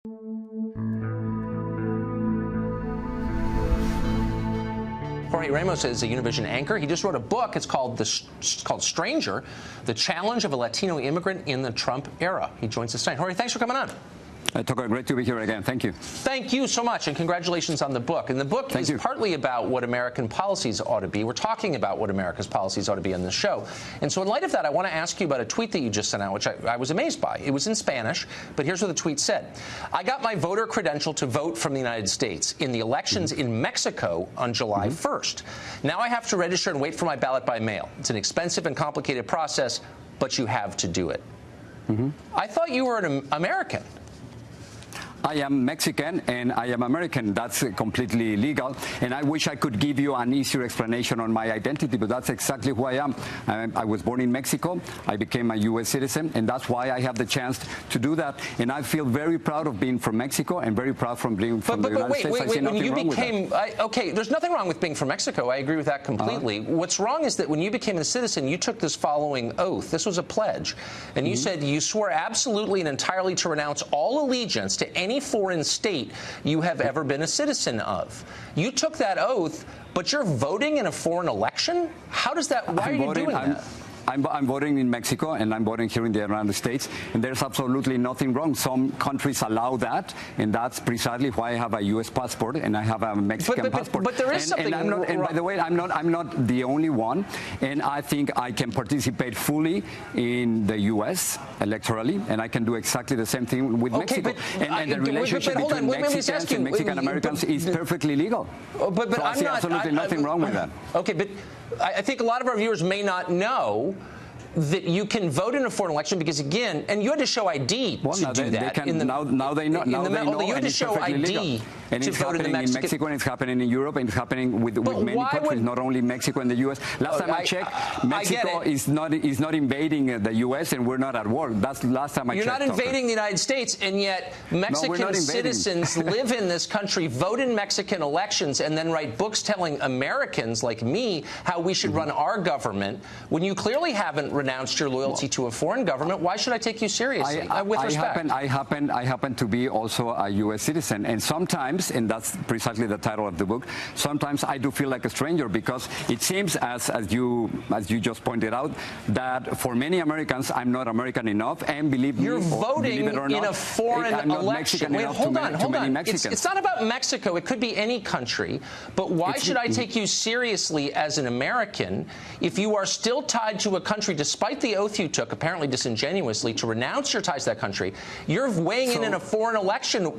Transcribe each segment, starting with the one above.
Jorge Ramos is a Univision anchor. He just wrote a book. It's called Stranger, The Challenge of a Latino Immigrant in the Trump Era. He joins us tonight. Jorge, thanks for coming on. Tucker, great to be here again. Thank you. Thank you so much, and congratulations on the book. And the book is partly about what American policies ought to be. We're talking about what America's policies ought to be on this show. And so in light of that, I want to ask you about a tweet that you just sent out, which I was amazed by. It was in Spanish, but here's what the tweet said. I got my voter credential to vote from the United States in the elections in Mexico on July 1st. Now I have to register and wait for my ballot by mail. It's an expensive and complicated process, but you have to do it. I thought you were an American. I am Mexican and I am American. That's completely legal. And I wish I could give you an easier explanation on my identity, but that's exactly who I am. I was born in Mexico. I became a U.S. citizen, and that's why I have the chance to do that. And I feel very proud of being from Mexico and very proud from being from the United States. Wait, when you became, okay, there's nothing wrong with being from Mexico. I agree with that completely. What's wrong is that when you became a citizen, you took this following oath. This was a pledge. And you said you swore absolutely and entirely to renounce all allegiance to any foreign state you have ever been a citizen of. You took that oath, but you're voting in a foreign election? How does that, why are you doing that? I'm voting in Mexico, and I'm voting here in the United States, and there's absolutely nothing wrong. Some countries allow that, and that's precisely why I have a U.S. passport and I have a Mexican passport. But there is something wrong. And by the way, I'm not the only one, and I think I can participate fully in the U.S. electorally, and I can do exactly the same thing with Mexico. And the relationship between Mexicans and Mexican Americans is perfectly legal. So I see absolutely nothing wrong with that. Okay, but I think a lot of our viewers may not know that you can vote in a foreign election because, again, and you had to show ID to do that. Now they know. You had to show ID and it's happening in Mexico, and it's happening in Europe, and it's happening with many countries, not only Mexico and the U.S. Last time I checked, Mexico is not invading the U.S., and we're not at war. That's the last time I checked. You're not invading the United States, and yet Mexican citizens live in this country, vote in Mexican elections, and then write books telling Americans like me how we should run our government. When you clearly haven't renounced your loyalty to a foreign government, why should I take you seriously? With respect. I happen to be also a U.S. citizen, and sometimes, and that's precisely the title of the book, sometimes I do feel like a stranger, because it seems, as you just pointed out, that for many Americans I'm not American enough, and believe me, you're voting in a foreign election. Wait, hold on. It's not about Mexico. It could be any country. But why should I take you seriously as an American if you are still tied to a country, despite the oath you took, apparently disingenuously, to renounce your ties to that country? You're weighing in a foreign election.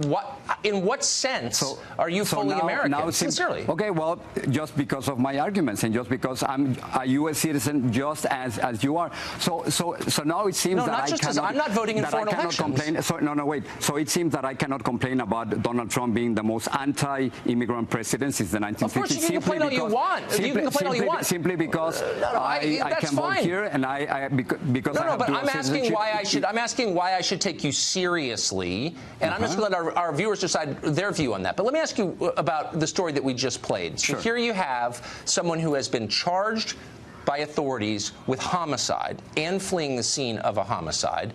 In what sense are you fully American? Sincerely. Okay, well, just because of my arguments, and just because I'm a U.S. citizen, just as you are. So now it seems that I'm not voting in foreign elections. So it seems that I cannot complain about Donald Trump being the most anti-immigrant president since the 1950s. Of course, you can complain all you want. You can complain all you want. Simply because I can vote here, and because I have but dual citizenship. I'm asking why I should take you seriously, and I'm just going to let our viewers decide their view on that. But let me ask you about the story that we just played. So here you have someone who has been charged by authorities with homicide and fleeing the scene of a homicide.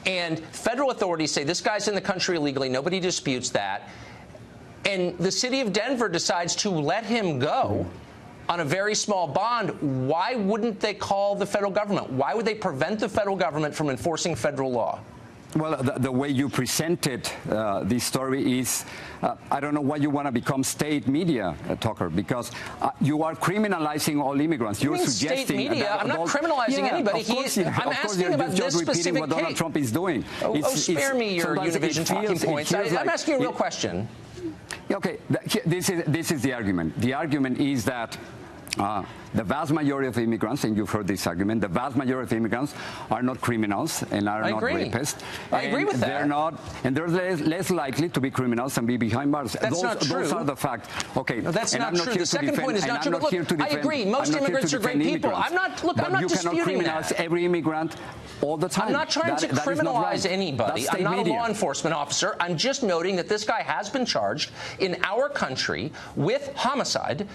And federal authorities say this guy's in the country illegally. Nobody disputes that. And the city of Denver decides to let him go on a very small bond. Why wouldn't they call the federal government? Why would they prevent the federal government from enforcing federal law? Well, the way you presented this story is, I don't know why you want to become state media, Tucker, because you are criminalizing all immigrants. You're suggesting state media? I'm not criminalizing anybody. I'm asking about this specific what Donald Trump is doing. Spare me your Univision talking points. I'm asking you a real question. Okay, this is the argument. The argument is that the vast majority of immigrants, and you've heard this argument, the vast majority of immigrants are not criminals and are not rapists. I agree with that. They're not, and they're less likely to be criminals and be behind bars. That's not true. Those are the facts. Okay, no, that's not true. The second point is not true. Look, I agree. Most immigrants are great people. I'm not disputing that. You cannot criminalize every immigrant all the time. I'm not trying to criminalize anybody. I'm not a law enforcement officer. I'm just noting that this guy has been charged in our country with homicide.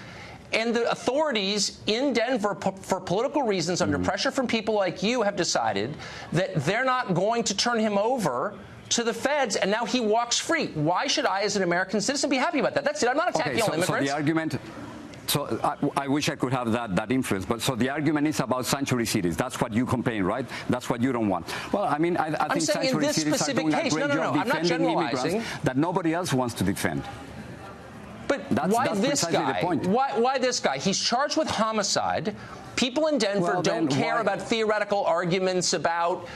And the authorities in Denver, for political reasons, under pressure from people like you, have decided that they're not going to turn him over to the feds, and now he walks free. Why should I, as an American citizen, be happy about that? That's it. I'm not attacking all immigrants. So the argument... So I wish I could have that influence. But so the argument is about sanctuary cities. That's what you complain, right? That's what you don't want. Well, I mean, I think sanctuary cities are doing a great job defending immigrants that nobody else wants to defend. But why this guy? Why this guy? He's charged with homicide. People in Denver don't care about theoretical arguments about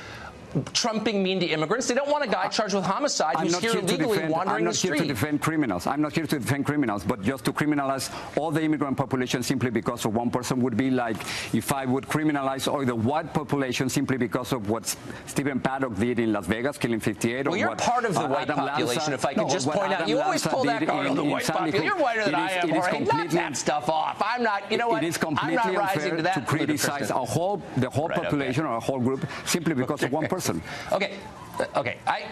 trumping mean to immigrants. They don't want a guy charged with homicide who's here illegally wandering the street. I'm not here to defend criminals. I'm not here to defend criminals, but just to criminalize all the immigrant population simply because of one person would be like if I would criminalize all the white population simply because of what Stephen Paddock did in Las Vegas, killing 58. Well, you're part of the white population, if I could just point out. You always pull that card on the white population. You're whiter than I am, Jorge. Knock that stuff off. I'm not, you know what? It is completely unfair to criticize the whole population or a whole group simply because of one person. Okay.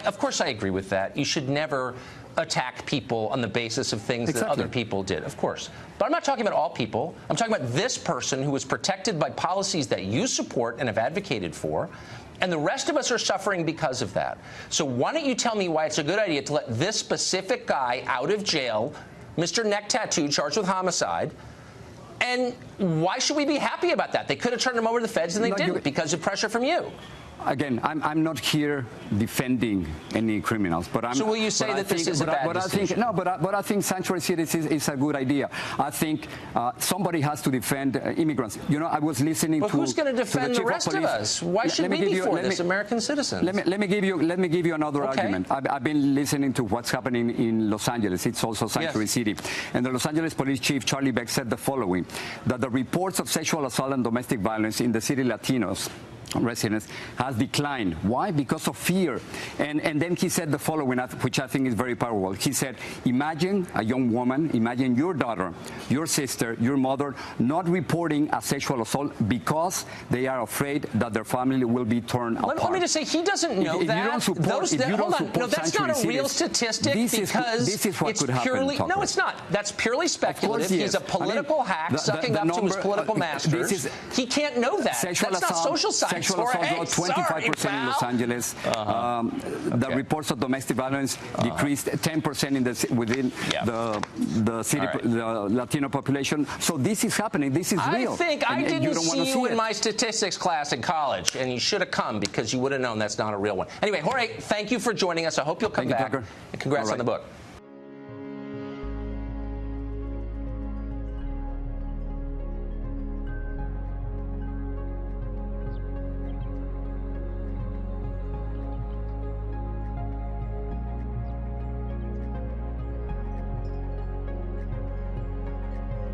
Of course, I agree with that. You should never attack people on the basis of things that other people did, of course. But I'm not talking about all people. I'm talking about this person who was protected by policies that you support and have advocated for, and the rest of us are suffering because of that. So why don't you tell me why it's a good idea to let this specific guy out of jail, Mr. Neck Tattoo, charged with homicide, and why should we be happy about that? They could have turned him over to the feds, and they didn't because of pressure from you. Again, I'm not here defending any criminals, but I'm. So will you say that this is a bad decision? But I think sanctuary cities is a good idea. I think somebody has to defend immigrants. You know, I was listening to. But who's going to defend the rest of us? Why should we be for this, American citizens? Let me give you another argument. I've been listening to what's happening in Los Angeles. It's also sanctuary city, and the Los Angeles Police Chief Charlie Beck said the following: that the reports of sexual assault and domestic violence in the city Latinos residents has declined. Why? Because of fear. And then he said the following, which I think is very powerful. He said, imagine a young woman, imagine your daughter, your sister, your mother not reporting a sexual assault because they are afraid that their family will be torn apart. Let me just say, he doesn't know that. Hold on. No, that's not a real statistic because this is what it's could purely... happen, No, it's not. That's purely speculative. He's a political hack sucking up to his political masters. He can't know that. That's not social science. Sexual assault dropped 25% in Los Angeles. The reports of domestic violence decreased 10% within the city, the Latino population. So this is happening. This is real. I think I didn't see you in my statistics class in college, and you should have come because you would have known that's not a real one. Anyway, Jorge, thank you for joining us. I hope you'll come back. Tucker. And congrats on the book.